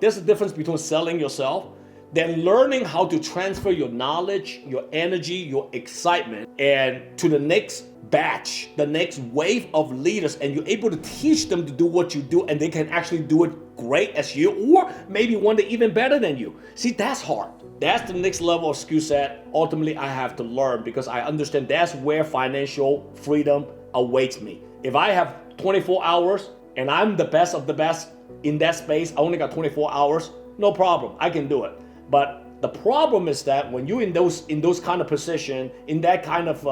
there's a difference between selling yourself, then learning how to transfer your knowledge, your energy, your excitement, and to the next batch, the next wave of leaders, and you're able to teach them to do what you do, and they can actually do it great as you, or maybe one day even better than you. See, that's hard. That's the next level of skill set. Ultimately, I have to learn because I understand that's where financial freedom awaits me. If I have 24 hours and I'm the best of the best in that space, I only got 24 hours, no problem, I can do it. But the problem is that when you're in those kind of position, in that kind of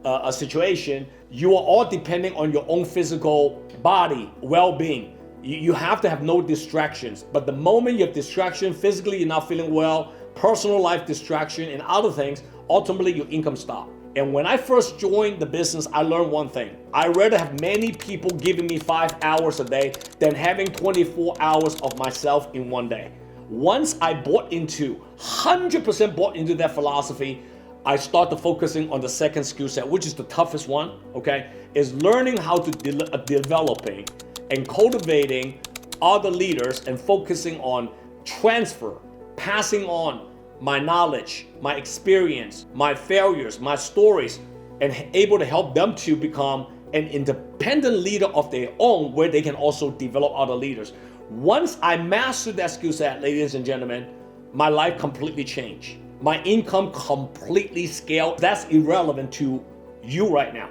a situation, you are all depending on your own physical body well-being. You have to have no distractions. But the moment you have distraction, physically you're not feeling well, personal life distraction and other things, ultimately your income stops. And when I first joined the business, I learned one thing. I'd rather have many people giving me 5 hours a day than having 24 hours of myself in one day. Once I 100% bought into that philosophy, I started focusing on the second skill set, which is the toughest one, okay? Is learning how to developing and cultivating other leaders and focusing on transfer, passing on my knowledge, my experience, my failures, my stories, and able to help them to become an independent leader of their own where they can also develop other leaders. Once I mastered that skill set, ladies and gentlemen, my life completely changed. My income completely scaled. That's irrelevant to you right now.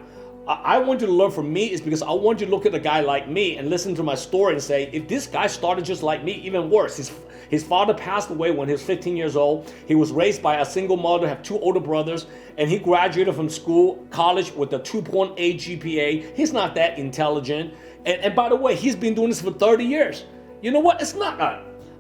I want you to learn from me is because I want you to look at a guy like me and listen to my story and say, if this guy started just like me, even worse. His father passed away when he was 15 years old. He was raised by a single mother, have 2 older brothers, and he graduated from college with a 2.8 GPA. He's not that intelligent. And by the way, he's been doing this for 30 years. You know what? It's not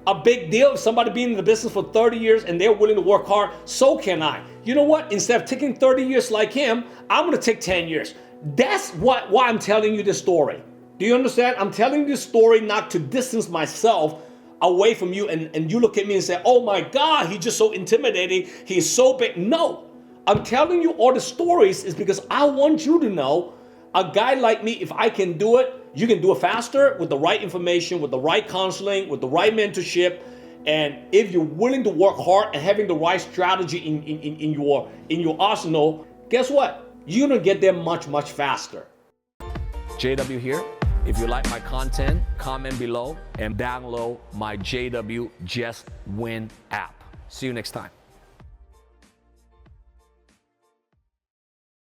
a big deal if somebody being in the business for 30 years and they're willing to work hard. So can I. You know what? Instead of taking 30 years like him, I'm going to take 10 years. That's why I'm telling you this story. Do you understand? I'm telling you this story not to distance myself away from you and you look at me and say, oh my God, he's just so intimidating. He's so big. No, I'm telling you all the stories is because I want you to know a guy like me, if I can do it, you can do it faster with the right information, with the right counseling, with the right mentorship. And if you're willing to work hard and having the right strategy in your arsenal, guess what? You're gonna get there much, much faster. JW here. If you like my content, comment below and download my JW Just Win app. See you next time.